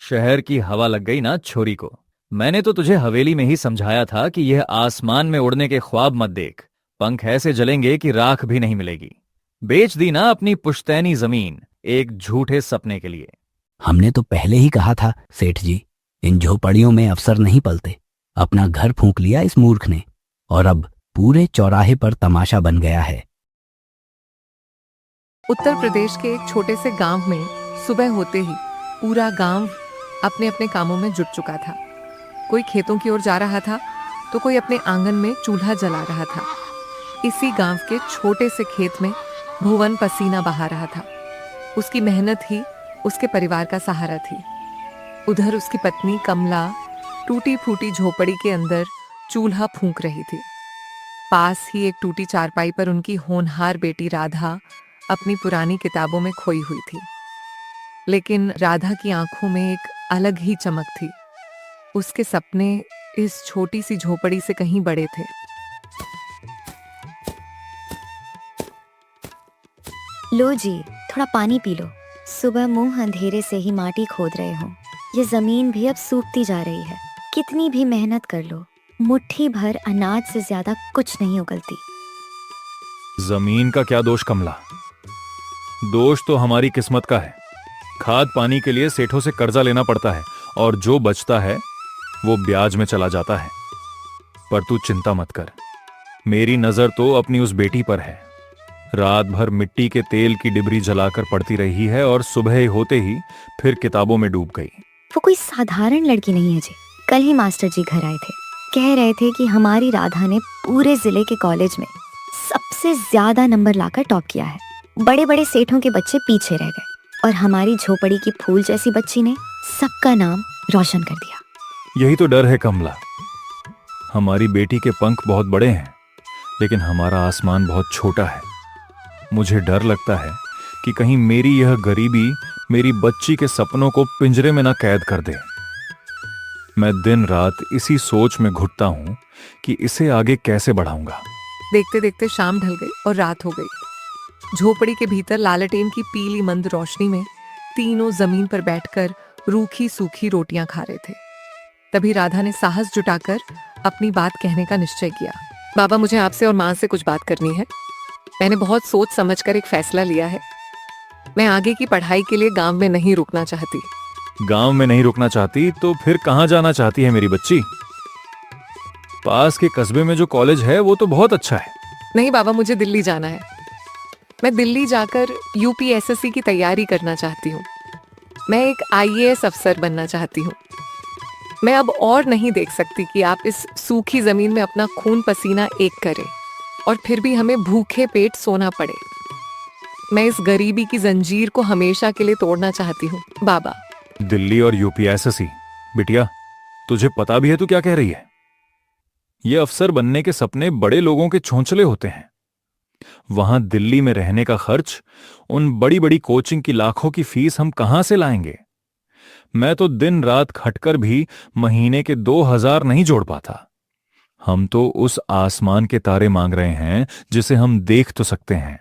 शहर की हवा लग गई ना छोरी को। मैंने तो तुझे हवेली में ही समझाया था कि यह आसमान में उड़ने के ख्वाब मत देख। पंख ऐसे जलेंगे कि राख भी नहीं मिलेगी। बेच दी ना अपनी पुश्तैनी जमीन एक झूठे सपने के लिए। हमने तो पहले ही कहा था सेठ जी, इन झोपड़ियों में अफसर नहीं पलते। अपना घर फूंक लिया इस मूर्ख ने, और अब पूरे चौराहे पर तमाशा बन गया है। उत्तर प्रदेश के एक छोटे से गांव में सुबह होते ही पूरा गांव अपने अपने कामों में जुट चुका था। कोई खेतों की ओर जा रहा था तो कोई अपने आंगन में चूल्हा जला रहा था। इसी गांव के छोटे से खेत में भुवन पसीना बहा रहा था। उसकी मेहनत ही उसके परिवार का सहारा थी। उधर उसकी पत्नी कमला टूटी फूटी झोपड़ी के अंदर चूल्हा फूंक रही थी। पास ही एक टूटी चारपाई पर उनकी होनहार बेटी राधा अपनी पुरानी किताबों में खोई हुई थी। लेकिन राधा की आंखों में एक अलग ही चमक थी। उसके सपने इस छोटी सी झोपड़ी से कहीं बड़े थे। लो जी, थोड़ा पानी पी लो। सुबह मुंह अंधेरे से ही माटी खोद रहे हो। ये जमीन भी अब सूखती जा रही है। कितनी भी मेहनत कर लो, मुट्ठी भर अनाज से ज्यादा कुछ नहीं उगलती। जमीन का क्या दोष कमला? दोष तो हमारी किस्मत का है। खाद पानी के लिए सेठों से कर्जा लेना पड़ता है और जो बचता है वो ब्याज में चला जाता है। पर तू चिंता मत कर, मेरी नजर तो अपनी उस बेटी पर है। रात भर मिट्टी के तेल की डिबरी जलाकर पड़ती रही है और सुबह होते ही फिर किताबों में डूब गई। वो कोई साधारण लड़की नहीं है जी। कल ही मास्टर जी घर आए थे, कह रहे थे कि हमारी राधा ने पूरे जिले के कॉलेज में सबसे ज्यादा नंबर लाकर टॉप किया है। बड़े बड़े सेठों के बच्चे पीछे रह गए और हमारी झोपड़ी की फूल जैसी बच्ची ने सबका नाम रोशन कर दिया। यही तो डर है कमला। हमारी बेटी के पंख बहुत बड़े हैं, लेकिन हमारा आसमान बहुत छोटा है। मुझे डर लगता है कि कहीं मेरी यह गरीबी मेरी बच्ची के सपनों को पिंजरे में ना कैद कर दे। मैं दिन रात इसी सोच में घुटता हूं कि इसे आगे कैसे बढ़ाऊंगा। देखते देखते शाम ढल गई और रात हो गई। झोपड़ी के भीतर लालटेन की पीली मंद रोशनी में तीनों जमीन पर बैठकर रूखी सूखी रोटियां खा रहे थे। तभी राधा ने साहस जुटाकर अपनी बात कहने का निश्चय किया। बाबा, मुझे आपसे और माँ से कुछ बात करनी है। मैंने बहुत सोच समझकर एक फैसला लिया है। मैं आगे की पढ़ाई के लिए गांव में नहीं रुकना चाहती। गांव में नहीं रुकना चाहती तो फिर कहां जाना चाहती है मेरी बच्ची? पास के कस्बे में जो कॉलेज है वो तो बहुत अच्छा है। नहीं बाबा, मुझे दिल्ली जाना है। मैं दिल्ली जाकर यूपीएसएससी की तैयारी करना चाहती हूँ। मैं एक आईएएस अफसर बनना चाहती हूँ। मैं अब और नहीं देख सकती कि आप इस सूखी जमीन में अपना खून पसीना एक करें और फिर भी हमें भूखे पेट सोना पड़े। मैं इस गरीबी की जंजीर को हमेशा के लिए तोड़ना चाहती हूँ बाबा। दिल्ली और यूपीएसएससी? बिटिया, तुझे पता भी है तू क्या कह रही है? ये अफसर बनने के सपने बड़े लोगों के छोंचले होते हैं। वहां दिल्ली में रहने का खर्च, उन बड़ी बड़ी कोचिंग की लाखों की फीस हम कहां से लाएंगे? मैं तो दिन रात खटकर भी महीने के 2,000 नहीं जोड़ पाता। हम तो उस आसमान के तारे मांग रहे हैं जिसे हम देख तो सकते हैं,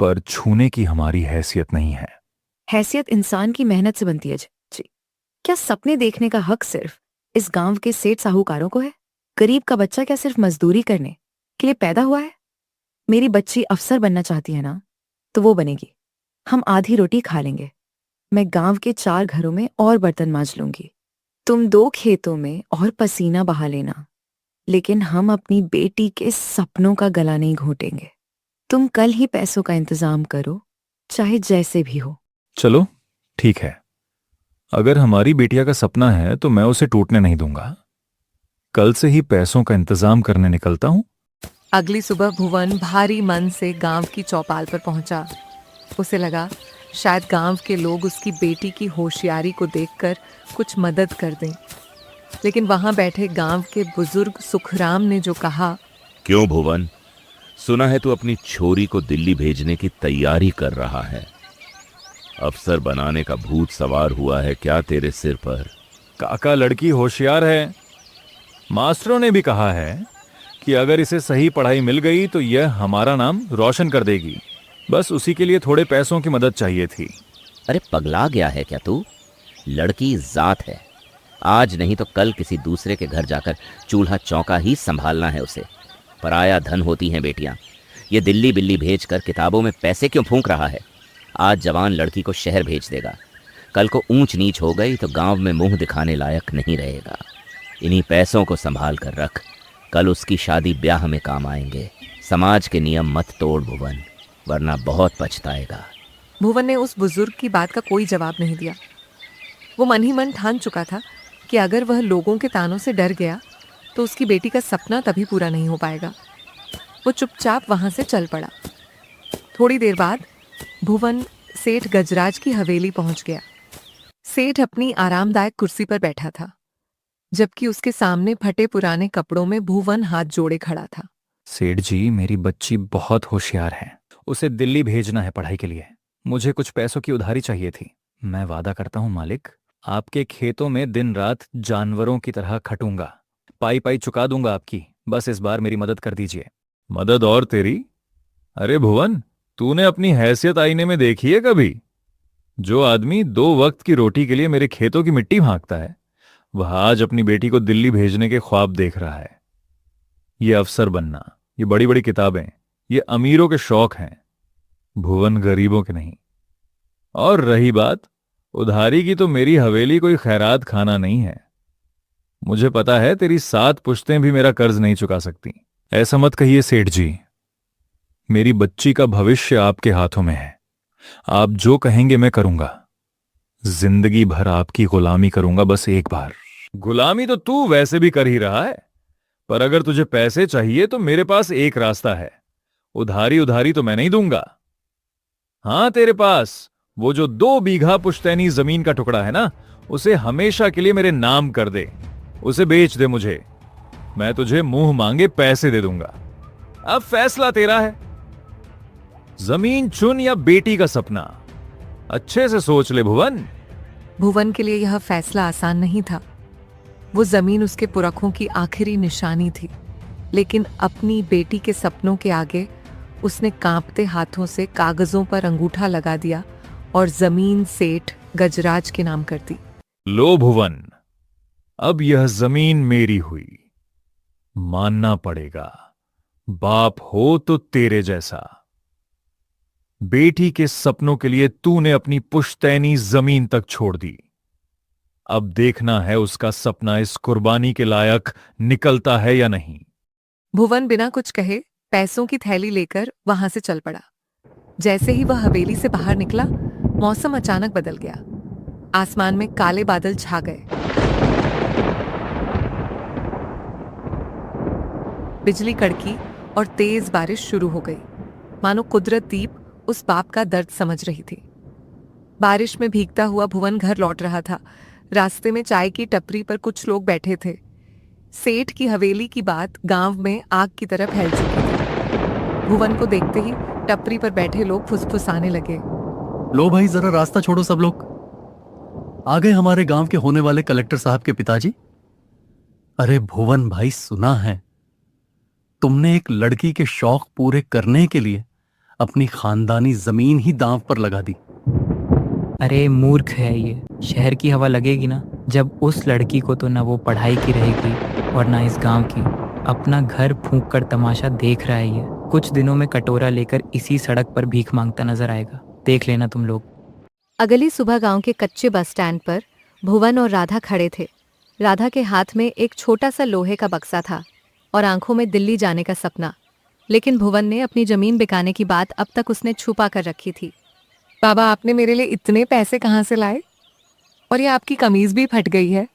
पर छूने की हमारी हैसियत नहीं है। हैसियत इंसान की मेहनत से बनती है जी। क्या सपने देखने का हक सिर्फ इस गांव के सेठ साहूकारों को है? गरीब का बच्चा क्या सिर्फ मजदूरी करने के लिए पैदा हुआ है? मेरी बच्ची अफसर बनना चाहती है ना, तो वो बनेगी। हम आधी रोटी खा लेंगे। मैं गांव के 4 घरों में और बर्तन मांज लूंगी। तुम 2 खेतों में और पसीना बहा लेना, लेकिन हम अपनी बेटी के सपनों का गला नहीं घोंटेंगे। तुम कल ही पैसों का इंतजाम करो, चाहे जैसे भी हो। चलो ठीक है, अगर हमारी बेटिया का सपना है तो मैं उसे टूटने नहीं दूंगा। कल से ही पैसों का इंतजाम करने निकलता हूं। अगली सुबह भुवन भारी मन से गांव की चौपाल पर पहुंचा। उसे लगा शायद गांव के लोग उसकी बेटी की होशियारी को देखकर कुछ मदद कर दें। लेकिन वहां बैठे गांव के बुजुर्ग सुखराम ने जो कहा, क्यों भुवन, सुना है तू अपनी छोरी को दिल्ली भेजने की तैयारी कर रहा है। अफसर बनाने का भूत सवार हुआ है क्या तेरे सिर पर? काका, लड़की होशियार है। मास्टरों ने भी कहा है कि अगर इसे सही पढ़ाई मिल गई तो यह हमारा नाम रोशन कर देगी। बस उसी के लिए थोड़े पैसों की मदद चाहिए थी। अरे पगला गया है क्या तू? लड़की जात है, आज नहीं तो कल किसी दूसरे के घर जाकर चूल्हा चौका ही संभालना है उसे। पराया धन होती हैं बेटियां। ये दिल्ली बिल्ली भेजकर किताबों में पैसे क्यों फूंक रहा है? आज जवान लड़की को शहर भेज देगा, कल को ऊंच नीच हो गई तो गांव में मुंह दिखाने लायक नहीं रहेगा। इन्हीं पैसों को संभाल कर रख, कल उसकी शादी ब्याह में काम आएंगे। समाज के नियम मत तोड़ भुवन, वरना बहुत पछताएगा। भुवन ने उस बुजुर्ग की बात का कोई जवाब नहीं दिया। वो मन ही मन ठान चुका था कि अगर वह लोगों के तानों से डर गया तो उसकी बेटी का सपना तभी पूरा नहीं हो पाएगा। वो चुपचाप वहां से चल पड़ा। थोड़ी देर बाद भुवन सेठ गजराज की हवेली पहुंच गया। सेठ अपनी आरामदायक कुर्सी पर बैठा था, जबकि उसके सामने फटे पुराने कपड़ों में भुवन हाथ जोड़े खड़ा था। सेठ जी, मेरी बच्ची बहुत होशियार है, उसे दिल्ली भेजना है पढ़ाई के लिए। मुझे कुछ पैसों की उधारी चाहिए थी। मैं वादा करता हूँ मालिक, आपके खेतों में दिन रात जानवरों की तरह खटूंगा, पाई पाई चुका दूंगा आपकी। बस इस बार मेरी मदद कर दीजिए। मदद और तेरी? अरे भुवन, तूने अपनी हैसियत आईने में देखी है कभी? जो आदमी 2 वक्त की रोटी के लिए मेरे खेतों की मिट्टी भांकता है, वह आज अपनी बेटी को दिल्ली भेजने के ख्वाब देख रहा है। ये अफसर बनना, ये बड़ी बड़ी किताबें, ये अमीरों के शौक हैं, भुवन गरीबों के नहीं। और रही बात उधारी की, तो मेरी हवेली कोई खैरात खाना नहीं है। मुझे पता है तेरी 7 पुश्तें भी मेरा कर्ज नहीं चुका सकती। ऐसा मत कहिए सेठ जी, मेरी बच्ची का भविष्य आपके हाथों में है। आप जो कहेंगे मैं करूंगा। जिंदगी भर आपकी गुलामी करूंगा, बस एक बार। गुलामी तो तू वैसे भी कर ही रहा है, पर अगर तुझे पैसे चाहिए तो मेरे पास एक रास्ता है। उधारी उधारी तो मैं नहीं दूंगा। हां, तेरे पास वो जो 2 बीघा पुश्तैनी जमीन का टुकड़ा है ना, उसे हमेशा के लिए मेरे नाम कर दे, उसे बेच दे मुझे। मैं तुझे मुंह मांगे पैसे दे दूंगा। अब फैसला तेरा है, जमीन चुन या बेटी का सपना। अच्छे से सोच ले भुवन। भुवन के लिए यह फैसला आसान नहीं था। वो जमीन उसके पुरखों की आखिरी निशानी थी, लेकिन अपनी बेटी के सपनों के आगे उसने कांपते हाथों से कागजों पर अंगूठा लगा दिया और जमीन सेठ गजराज के नाम कर दी। लो भुवन, अब यह जमीन मेरी हुई। मानना पड़ेगा, बाप हो तो तेरे जैसा। बेटी के सपनों के लिए तूने अपनी पुश्तैनी जमीन तक छोड़ दी। अब देखना है उसका सपना इस कुर्बानी के लायक निकलता है या नहीं। भुवन बिना कुछ कहे पैसों की थैली लेकर वहां से चल पड़ा। जैसे ही वह हवेली से बाहर निकला, मौसम अचानक बदल गया। आसमान में काले बादल छा गए। बिजली कड़की और तेज बारिश शुरू हो गई, मानो कुदरत दीप उस बाप का दर्द समझ रही थी। बारिश में भीगता हुआ भुवन घर लौट रहा था। रास्ते में चाय की टपरी पर कुछ लोग बैठे थे। सेठ की हवेली की बात गांव में आग की तरह फैल चुकी थी। भुवन को देखते ही टपरी पर बैठे लोग फुसफुसाने लगे। लो भाई, जरा रास्ता छोड़ो सब लोग। आ गए हमारे गांव के होने वाले कलेक्टर साहब के पिताजी। अरे भुवन भाई, सुना है तुमने एक लड़की के शौक पूरे करने के लिए अपनी खानदानी जमीन ही दांव पर लगा दी। अरे मूर्ख है ये, शहर की हवा लगेगी ना जब उस लड़की को तो ना वो पढ़ाई की रहेगी और ना इस गांव की। अपना घर फूंक कर तमाशा देख रहा है ये। कुछ दिनों में कटोरा लेकर इसी सड़क पर भीख मांगता नजर आएगा, देख लेना तुम लोग। अगली सुबह गांव के कच्चे बस स्टैंड पर भुवन और राधा खड़े थे। राधा के हाथ में एक छोटा सा लोहे का बक्सा था और आंखों में दिल्ली जाने का सपना। लेकिन भुवन ने अपनी जमीन बिकाने की बात अब तक उसने छुपा कर रखी थी। बाबा, आपने मेरे लिए इतने पैसे कहाँ से लाए? और ये आपकी कमीज भी फट गई है।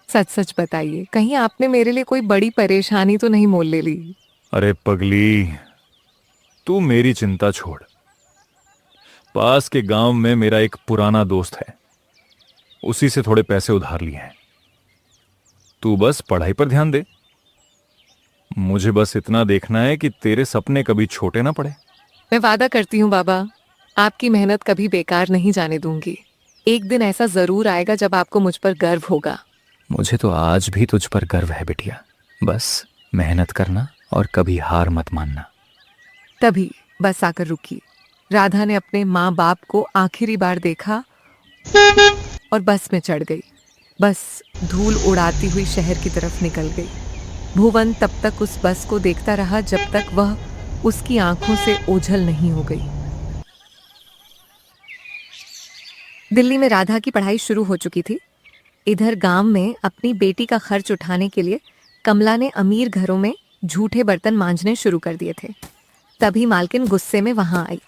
सच सच बताइए, कहीं आपने मेरे लिए कोई बड़ी परेशानी तो नहीं मोल ले ली? अरे पगली, तू मेरी चिंता छोड़। पास के गांव में मेरा एक पुराना दोस्त है, उसी से थोड़े पैसे उधार लिए हैं। तू बस पढ़ाई पर ध्यान दे। मुझे बस इतना देखना है कि तेरे सपने कभी छोटे ना पड़े। मैं वादा करती हूँ बाबा, आपकी मेहनत कभी बेकार नहीं जाने दूंगी। एक दिन ऐसा जरूर आएगा जब आपको मुझ पर गर्व होगा। मुझे तो आज भी तुझ पर गर्व है बिटिया। बस मेहनत करना और कभी हार मत मानना। तभी बस आकर रुकी। राधा ने अपने माँ बाप को आखिरी बार देखा और बस में चढ़ गई। बस धूल उड़ाती हुई शहर की तरफ निकल गई। भुवन तब तक उस बस को देखता रहा जब तक वह उसकी आंखों से ओझल नहीं हो गई। दिल्ली में राधा की पढ़ाई शुरू हो चुकी थी। इधर गांव में अपनी बेटी का खर्च उठाने के लिए कमला ने अमीर घरों में झूठे बर्तन मांजने शुरू कर दिए थे। तभी मालकिन गुस्से में वहां आई।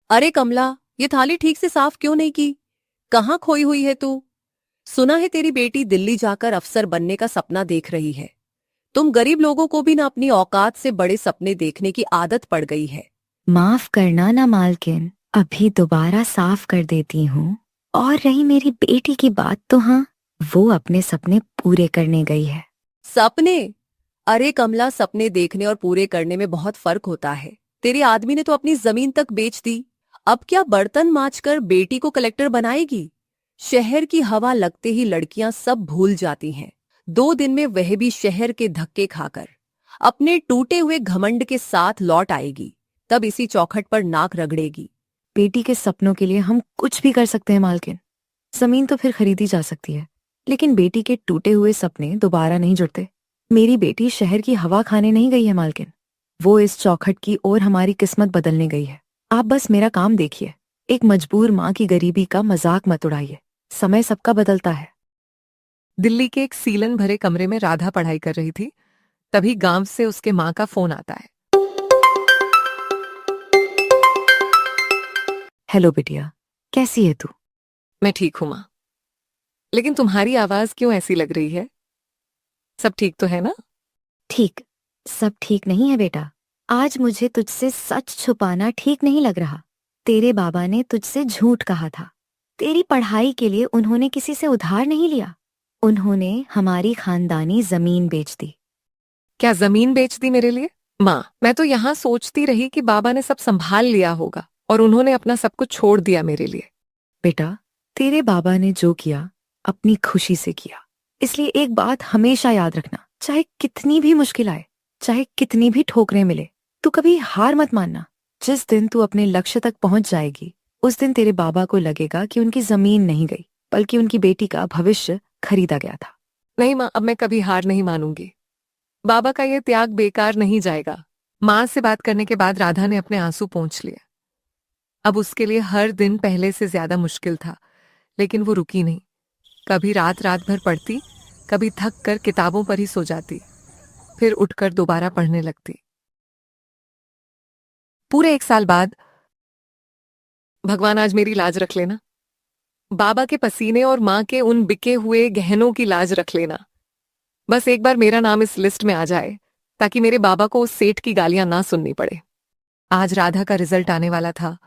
अरे कमला, ये थाली ठीक से साफ क्यों नहीं की? कहाँ खोई हुई है तू? सुना है तेरी बेटी दिल्ली जाकर अफसर बनने का सपना देख रही है। तुम गरीब लोगों को भी ना अपनी औकात से बड़े सपने देखने की आदत पड़ गई है। माफ करना ना मालकिन, अभी दोबारा साफ कर देती हूँ। और रही मेरी बेटी की बात, तो हाँ, वो अपने सपने पूरे करने गई है। सपने? अरे कमला, सपने देखने और पूरे करने में बहुत फर्क होता है। तेरे आदमी ने तो अपनी जमीन तक बेच दी। अब क्या बर्तन मांजकर बेटी को कलेक्टर बनाएगी? शहर की हवा लगते ही लड़कियां सब भूल जाती हैं। 2 दिन में वह भी शहर के धक्के खाकर अपने टूटे हुए घमंड के साथ लौट आएगी। तब इसी चौखट पर नाक रगड़ेगी। बेटी के सपनों के लिए हम कुछ भी कर सकते हैं मालकिन। जमीन तो फिर खरीदी जा सकती है, लेकिन बेटी के टूटे हुए सपने दोबारा नहीं जुड़ते। मेरी बेटी शहर की हवा खाने नहीं गई है मालकिन, वो इस चौखट की ओर हमारी किस्मत बदलने गई है। आप बस मेरा काम देखिए। एक मजबूर माँ की गरीबी का मजाक मत उड़ाइए। समय सबका बदलता है। दिल्ली के एक सीलन भरे कमरे में राधा पढ़ाई कर रही थी। तभी गांव से उसके माँ का फोन आता है। हेलो बिटिया, कैसी है तू? मैं ठीक हूं माँ, लेकिन तुम्हारी आवाज क्यों ऐसी लग रही है? सब ठीक तो है ना? ठीक, सब ठीक नहीं है बेटा। आज मुझे तुझसे सच छुपाना ठीक नहीं लग रहा। तेरे बाबा ने तुझसे झूठ कहा था। तेरी पढ़ाई के लिए उन्होंने किसी से उधार नहीं लिया। उन्होंने हमारी खानदानी जमीन बेच दी। क्या जमीन बेच दी मेरे लिए? माँ, मैं तो यहाँ सोचती रही कि बाबा ने सब संभाल लिया होगा और उन्होंने अपना सब कुछ छोड़ दिया मेरे लिए। बेटा, तेरे बाबा ने जो किया अपनी खुशी से किया। इसलिए एक बात हमेशा याद रखना, चाहे कितनी भी मुश्किल आए, चाहे कितनी भी ठोकरें मिले, तू कभी हार मत मानना। जिस दिन तू अपने लक्ष्य तक पहुंच जाएगी, उस दिन तेरे बाबा को लगेगा कि उनकी जमीन नहीं गई, बल्कि उनकी बेटी का भविष्य खरीदा गया था। नहीं माँ, अब मैं कभी हार नहीं मानूंगी। बाबा का ये त्याग बेकार नहीं जाएगा। माँ से बात करने के बाद राधा ने अपने आंसू पोंछ लिए। अब उसके लिए हर दिन पहले से ज्यादा मुश्किल था, लेकिन वो रुकी नहीं। कभी रात रात भर पढ़ती, कभी थक कर किताबों पर ही सो जाती, फिर उठकर दोबारा पढ़ने लगती। पूरे 1 साल बाद, भगवान आज मेरी लाज रख लेना। बाबा के पसीने और माँ के उन बिके हुए गहनों की लाज रख लेना। बस एक बार मेरा नाम इस लिस्ट में आ जाए, ताकि मेरे बाबा को उस सेठ की गालियां ना सुननी पड़े। आज राधा का रिजल्ट आने वाला था।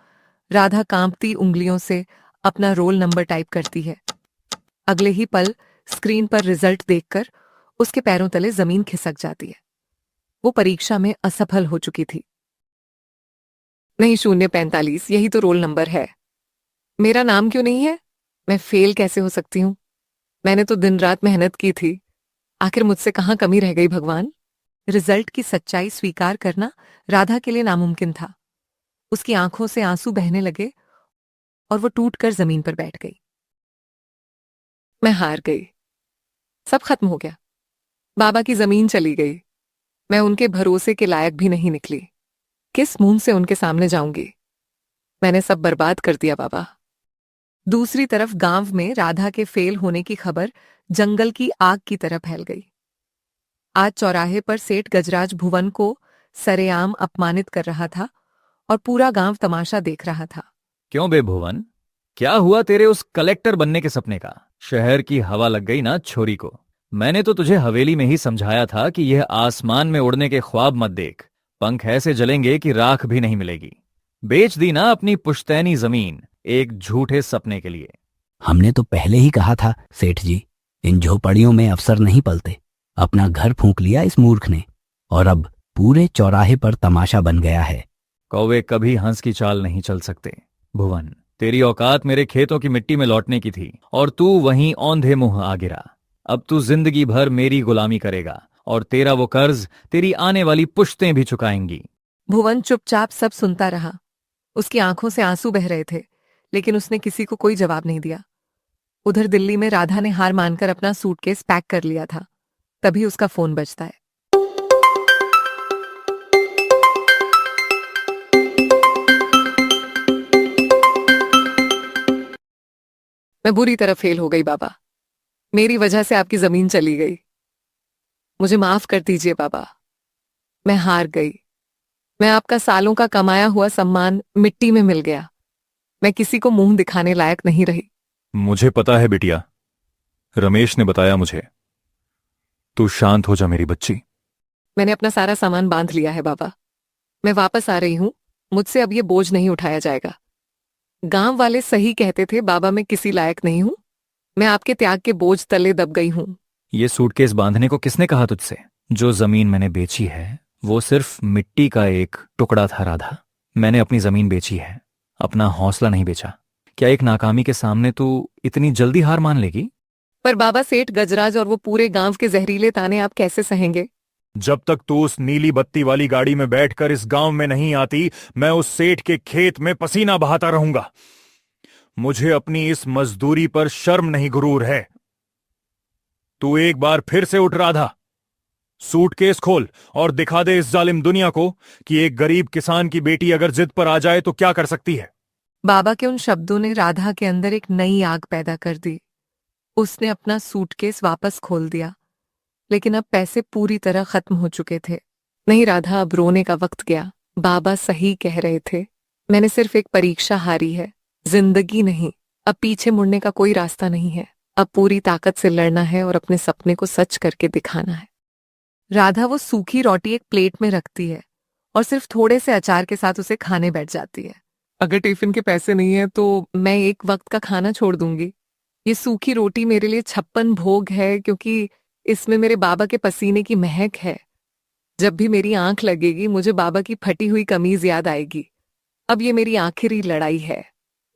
राधा कांपती उंगलियों से अपना रोल नंबर टाइप करती है। अगले ही पल स्क्रीन पर रिजल्ट देखकर उसके पैरों तले जमीन खिसक जाती है। वो परीक्षा में असफल हो चुकी थी। नहीं, 045 यही तो रोल नंबर है। मेरा नाम क्यों नहीं है? मैं फेल कैसे हो सकती हूँ? मैंने तो दिन रात मेहनत की थी। आखिर मुझसे कहाँ कमी रह गई भगवान? रिजल्ट की सच्चाई स्वीकार करना राधा के लिए नामुमकिन था। उसकी आंखों से आंसू बहने लगे और वो टूटकर जमीन पर बैठ गई। मैं हार गई। सब खत्म हो गया। बाबा की जमीन चली गई। मैं उनके भरोसे के लायक भी नहीं निकली। किस मुंह से उनके सामने जाऊंगी? मैंने सब बर्बाद कर दिया बाबा। दूसरी तरफ गांव में राधा के फेल होने की खबर जंगल की आग की तरह फैल गई। आज चौराहे पर सेठ गजराज भुवन को सरेआम अपमानित कर रहा था और पूरा गांव तमाशा देख रहा था। क्यों बे भुवन, क्या हुआ तेरे उस कलेक्टर बनने के सपने का? शहर की हवा लग गई ना छोरी को। मैंने तो तुझे हवेली में ही समझाया था कि यह आसमान में उड़ने के ख्वाब मत देख। पंख ऐसे जलेंगे कि राख भी नहीं मिलेगी। बेच दी ना अपनी पुश्तैनी जमीन एक झूठे सपने के लिए। हमने तो पहले ही कहा था सेठ जी, इन झोपड़ियों में अफसर नहीं पलते। अपना घर फूंक लिया इस मूर्ख ने, और अब पूरे चौराहे पर तमाशा बन गया है। कौवे कभी हंस की चाल नहीं चल सकते। भुवन, तेरी औकात मेरे खेतों की मिट्टी में लौटने की थी और तू वहीं औंधे मुंह आ गिरा। अब तू जिंदगी भर मेरी गुलामी करेगा और तेरा वो कर्ज तेरी आने वाली पुश्तें भी चुकाएंगी। भुवन चुपचाप सब सुनता रहा। उसकी आंखों से आंसू बह रहे थे, लेकिन उसने किसी को कोई जवाब नहीं दिया। उधर दिल्ली में राधा ने हार मानकर अपना सूटकेस पैक कर लिया था। तभी उसका फोन बजता है। मैं बुरी तरह फेल हो गई बाबा। मेरी वजह से आपकी जमीन चली गई। मुझे माफ कर दीजिए बाबा। मैं हार गई। मैं आपका सालों का कमाया हुआ सम्मान मिट्टी में मिल गया। मैं किसी को मुंह दिखाने लायक नहीं रही। मुझे पता है बिटिया, रमेश ने बताया मुझे। तू शांत हो जा मेरी बच्ची। मैंने अपना सारा सामान बांध लिया है बाबा। मैं वापस आ रही हूं। मुझसे अब ये बोझ नहीं उठाया जाएगा। गांव वाले सही कहते थे बाबा, मैं किसी लायक नहीं हूं। मैं आपके त्याग के बोझ तले दब गई हूं। ये सूटकेस बांधने को किसने कहा तुझसे? जो जमीन मैंने बेची है वो सिर्फ मिट्टी का एक टुकड़ा था राधा। मैंने अपनी जमीन बेची है, अपना हौसला नहीं बेचा। क्या एक नाकामी के सामने तू इतनी जल्दी हार मान लेगी? पर बाबा, सेठ गजराज और वो पूरे गांव के जहरीले ताने आप कैसे सहेंगे? जब तक तू उस नीली बत्ती वाली गाड़ी में बैठकर इस गांव में नहीं आती, मैं उस सेठ के खेत में पसीना बहाता रहूंगा। मुझे अपनी इस मजदूरी पर शर्म नहीं, गुरूर है। तू एक बार फिर से उठ राधा, सूटकेस खोल और दिखा दे इस जालिम दुनिया को कि एक गरीब किसान की बेटी अगर जिद पर आ जाए तो क्या कर सकती है। बाबा के उन शब्दों ने राधा के अंदर एक नई आग पैदा कर दी। उसने अपना सूटकेस वापस खोल दिया, लेकिन अब पैसे पूरी तरह खत्म हो चुके थे। नहीं राधा, अब रोने का वक्त गया। बाबा सही कह रहे थे। मैंने सिर्फ एक परीक्षा हारी है, जिंदगी नहीं। अब पीछे मुड़ने का कोई रास्ता नहीं है। अब पूरी ताकत से लड़ना है और अपने सपने को सच करके दिखाना है। राधा वो सूखी रोटी एक प्लेट में रखती है और सिर्फ थोड़े से अचार के साथ उसे खाने बैठ जाती है। अगर टिफिन के पैसे नहीं है तो मैं एक वक्त का खाना छोड़ दूंगी। ये सूखी रोटी मेरे लिए 56 भोग है, क्योंकि इसमें मेरे बाबा के पसीने की महक है। जब भी मेरी आंख लगेगी मुझे बाबा की फटी हुई कमीज याद आएगी। अब ये मेरी आखिरी लड़ाई है।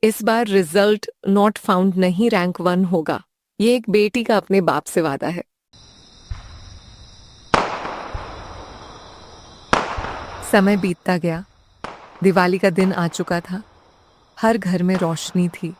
इस बार रिजल्ट नॉट फाउंड नहीं, रैंक 1 होगा। ये एक बेटी का अपने बाप से वादा है। समय बीतता गया। दिवाली का दिन आ चुका था। हर घर में रोशनी थी,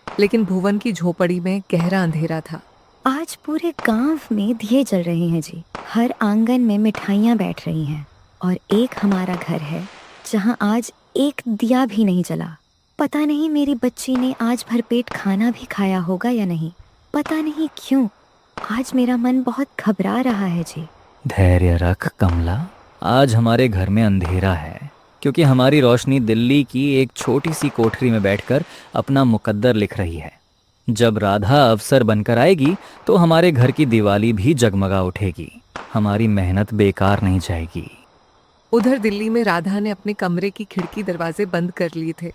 लेकिन भुवन की झोपड़ी में गहरा अंधेरा था। आज पूरे गांव में दिए जल रहे हैं जी। हर आंगन में मिठाइयाँ बैठ रही हैं और एक हमारा घर है जहाँ आज एक दिया भी नहीं जला। पता नहीं मेरी बच्ची ने आज भरपेट खाना भी खाया होगा या नहीं। पता नहीं क्यों आज मेरा मन बहुत घबरा रहा है जी। धैर्य रख कमला, आज हमारे घर में अंधेरा है क्योंकि हमारी रोशनी दिल्ली की एक छोटी सी कोठरी में बैठकर अपना मुकद्दर लिख रही है। जब राधा अफसर बनकर आएगी तो हमारे घर की दिवाली भी जगमगा उठेगी। हमारी मेहनत बेकार नहीं जाएगी। उधर दिल्ली में राधा ने अपने कमरे की खिड़की दरवाजे बंद कर लिए थे।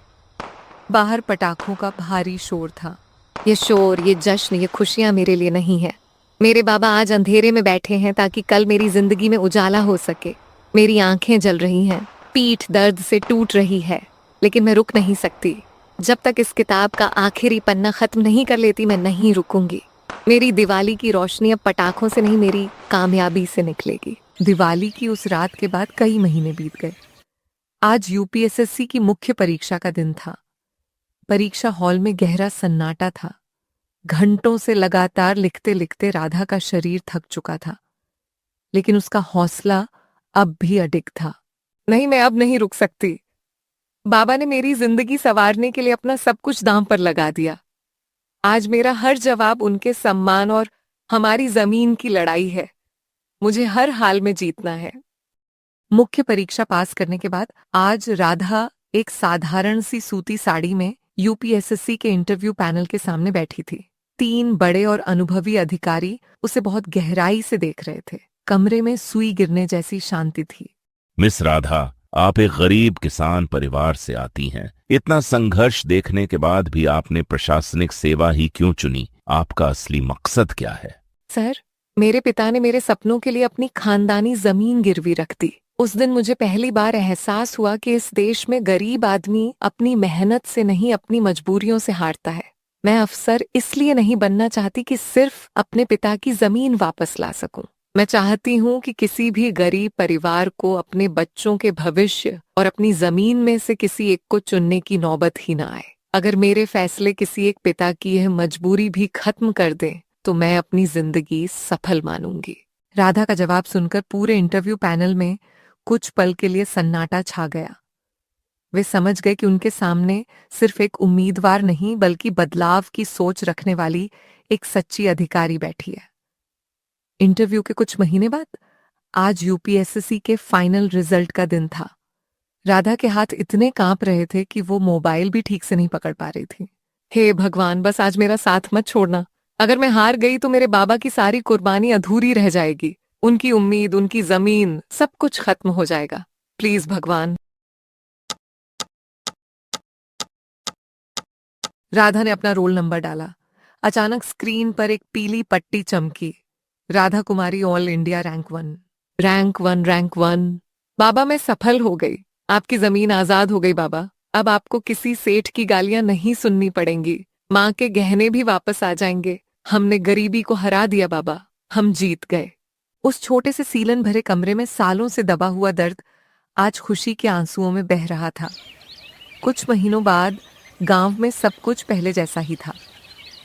बाहर पटाखों का भारी शोर था। ये शोर, ये जश्न, ये खुशियां मेरे लिए नहीं है। मेरे बाबा आज अंधेरे में बैठे हैं ताकि कल मेरी जिंदगी में उजाला हो सके। मेरी आंखें जल रही हैं, पीठ दर्द से टूट रही है, लेकिन मैं रुक नहीं सकती। जब तक इस किताब का आखिरी पन्ना खत्म नहीं कर लेती मैं नहीं रुकूंगी। मेरी दिवाली की रोशनी अब पटाखों से नहीं, मेरी कामयाबी से निकलेगी। दिवाली की उस रात के बाद कई महीने बीत गए। आज यूपीएसएससी की मुख्य परीक्षा का दिन था। परीक्षा हॉल में गहरा सन्नाटा था। घंटों से लगातार लिखते लिखते राधा का शरीर थक चुका था, लेकिन उसका हौसला अब भी अडिग था। नहीं, मैं अब नहीं रुक सकती। बाबा ने मेरी जिंदगी संवारने के लिए अपना सब कुछ दांव पर लगा दिया। आज मेरा हर जवाब उनके सम्मान और हमारी जमीन की लड़ाई है। मुझे हर हाल में जीतना है। मुख्य परीक्षा पास करने के बाद आज राधा एक साधारण सी सूती साड़ी में यूपीएसएससी के इंटरव्यू पैनल के सामने बैठी थी। 3 बड़े और अनुभवी अधिकारी उसे बहुत गहराई से देख रहे थे। कमरे में सुई गिरने जैसी शांति थी। मिस राधा, आप एक गरीब किसान परिवार से आती हैं। इतना संघर्ष देखने के बाद भी आपने प्रशासनिक सेवा ही क्यों चुनी? आपका असली मकसद क्या है? सर, मेरे पिता ने मेरे सपनों के लिए अपनी खानदानी जमीन गिरवी रख दी। उस दिन मुझे पहली बार एहसास हुआ कि इस देश में गरीब आदमी अपनी मेहनत से नहीं, अपनी मजबूरियों से हारता है। मैं अफसर इसलिए नहीं बनना चाहती कि सिर्फ अपने पिता की जमीन वापस ला सकूं। मैं चाहती हूं कि किसी भी गरीब परिवार को अपने बच्चों के भविष्य और अपनी जमीन में से किसी एक को चुनने की नौबत ही ना आए। अगर मेरे फैसले किसी एक पिता की यह मजबूरी भी खत्म कर दें तो मैं अपनी जिंदगी सफल मानूंगी। राधा का जवाब सुनकर पूरे इंटरव्यू पैनल में कुछ पल के लिए सन्नाटा छा गया। वे समझ गए कि उनके सामने सिर्फ एक उम्मीदवार नहीं बल्कि बदलाव की सोच रखने वाली एक सच्ची अधिकारी बैठी है। इंटरव्यू के कुछ महीने बाद आज यूपीएससी के फाइनल रिजल्ट का दिन था। राधा के हाथ इतने कांप रहे थे कि वो मोबाइल भी ठीक से नहीं पकड़ पा रही थी। हे भगवान, बस आज मेरा साथ मत छोड़ना। अगर मैं हार गई तो मेरे बाबा की सारी कुर्बानी अधूरी रह जाएगी। उनकी उम्मीद, उनकी जमीन, सब कुछ खत्म हो जाएगा। प्लीज भगवान। राधा ने अपना रोल नंबर डाला। अचानक स्क्रीन पर एक पीली पट्टी चमकी। Radha Kumari all India rank 1। Rank 1, rank 1। बाबा, मैं सफल हो गई। आपकी जमीन आजाद हो गई बाबा। अब आपको किसी सेठ की गालियां नहीं सुननी पड़ेंगी। माँ के गहने भी वापस आ जाएंगे। हमने गरीबी को हरा दिया बाबा। हम जीत गए। उस छोटे से सीलन भरे कमरे में सालों से दबा हुआ दर्द आज खुशी के आंसुओं में बह रहा था। कुछ महीनों बाद गांव में सब कुछ पहले जैसा ही था।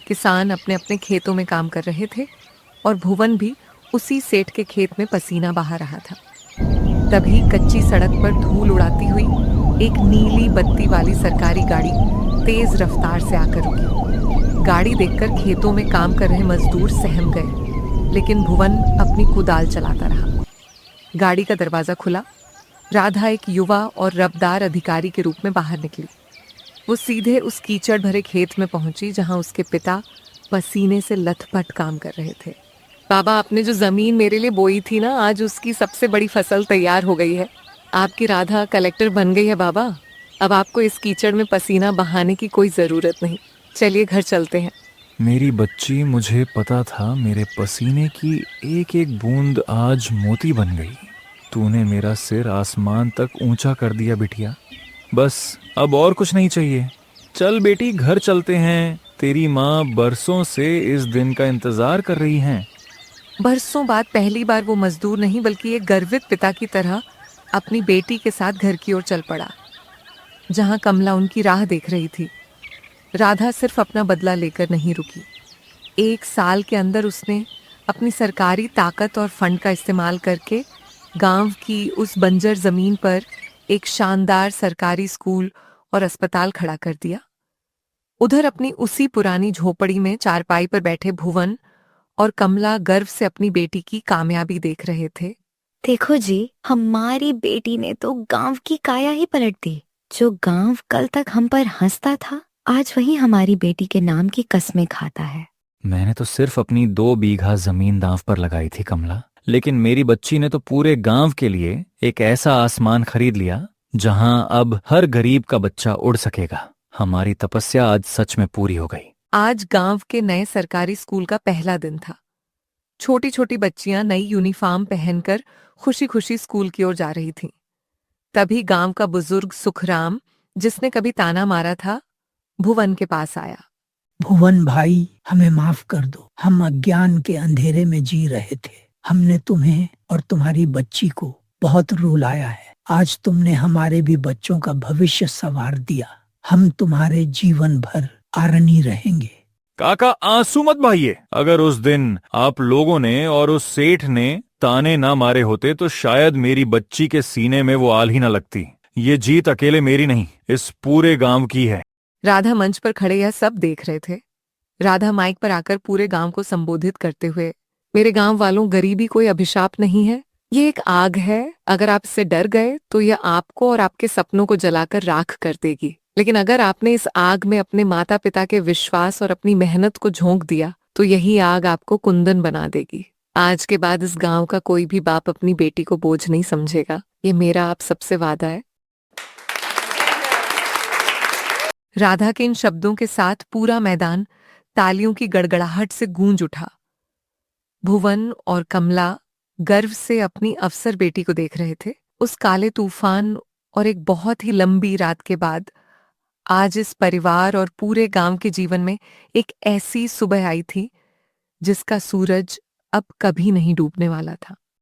किसान अपने अपने खेतों में काम कर रहे थे और भुवन भी उसी सेठ के खेत में पसीना बहा रहा था। तभी कच्ची सड़क पर धूल उड़ाती हुई एक नीली बत्ती वाली सरकारी गाड़ी तेज रफ्तार से आकर रुकी। गाड़ी देखकर खेतों में काम कर रहे मजदूर सहम गए, लेकिन भुवन अपनी कुदाल चलाता रहा। गाड़ी का दरवाजा खुला। राधा एक युवा और रफ्तार अधिकारी के रूप में बाहर निकली। वो सीधे उस कीचड़ भरे खेत में पहुंची जहां उसके पिता पसीने से लथपथ काम कर रहे थे। बाबा, आपने जो जमीन मेरे लिए बोई थी ना, आज उसकी सबसे बड़ी फसल तैयार हो गई है। आपकी राधा कलेक्टर बन गई है बाबा। अब आपको इस कीचड़ में पसीना बहाने की कोई जरूरत नहीं। चलिए घर चलते हैं। मेरी बच्ची, मुझे पता था मेरे पसीने की एक एक बूंद आज मोती बन गई। तूने मेरा सिर आसमान तक ऊंचा कर दिया बिटिया। बस अब और कुछ नहीं चाहिए। चल बेटी, घर चलते हैं। तेरी माँ बरसों से इस दिन का इंतजार कर रही हैं। बरसों बाद पहली बार वो मजदूर नहीं बल्कि एक गर्वित पिता की तरह अपनी बेटी के साथ घर की ओर चल पड़ा, जहां कमला उनकी राह देख रही थी। राधा सिर्फ अपना बदला लेकर नहीं रुकी। 1 साल के अंदर उसने अपनी सरकारी ताकत और फंड का इस्तेमाल करके गांव की उस बंजर जमीन पर एक शानदार सरकारी स्कूल और अस्पताल खड़ा कर दिया। उधर अपनी उसी पुरानी झोपड़ी में चारपाई पर बैठे भुवन और कमला गर्व से अपनी बेटी की कामयाबी देख रहे थे। देखो जी, हमारी बेटी ने तो गांव की काया ही पलट दी। जो गांव कल तक हम पर हंसता था, आज वही हमारी बेटी के नाम की कस्में खाता है। मैंने तो सिर्फ अपनी 2 बीघा जमीन दांव पर लगाई थी कमला, लेकिन मेरी बच्ची ने तो पूरे गांव के लिए एक ऐसा आसमान खरीद लिया जहां अब हर गरीब का बच्चा उड़ सकेगा। हमारी तपस्या आज सच में पूरी हो गई। आज गांव के नए सरकारी स्कूल का पहला दिन था। छोटी छोटी बच्चियां नई यूनिफॉर्म पहनकर खुशी खुशी स्कूल की ओर जा रही थीं। तभी गांव का बुजुर्ग सुखराम, जिसने कभी ताना मारा था, भुवन के पास आया। भुवन भाई, हमें माफ कर दो। हम अज्ञान के अंधेरे में जी रहे थे। हमने तुम्हें और तुम्हारी बच्ची को बहुत रुलाया है। आज तुमने हमारे भी बच्चों का भविष्य संवार दिया। हम तुम्हारे जीवन भर आरनी रहेंगे। काका, आंसू मत बहाइए। अगर उस दिन आप लोगों ने और उस सेठ ने ताने ना मारे होते तो शायद मेरी बच्ची के सीने में वो आल ही ना लगती। ये जीत अकेले मेरी नहीं, इस पूरे गांव की है। राधा मंच पर खड़े यह सब देख रहे थे। राधा माइक पर आकर पूरे गांव को संबोधित करते हुए, मेरे गांव वालों, गरीबी कोई अभिशाप नहीं है। ये एक आग है। अगर आप इससे डर गए तो यह आपको और आपके सपनों को जलाकर राख कर देगी। लेकिन अगर आपने इस आग में अपने माता पिता के विश्वास और अपनी मेहनत को झोंक दिया तो यही आग आपको कुंदन बना देगी। आज के बाद इस गांव का कोई भी बाप अपनी बेटी को बोझ नहीं समझेगा। ये मेरा आप सबसे वादा है। राधा के इन शब्दों के साथ पूरा मैदान तालियों की गड़गड़ाहट से गूंज उठा। भुवन और कमला गर्व से अपनी अफसर बेटी को देख रहे थे। उस काले तूफान और एक बहुत ही लंबी रात के बाद आज इस परिवार और पूरे गांव के जीवन में एक ऐसी सुबह आई थी जिसका सूरज अब कभी नहीं डूबने वाला था।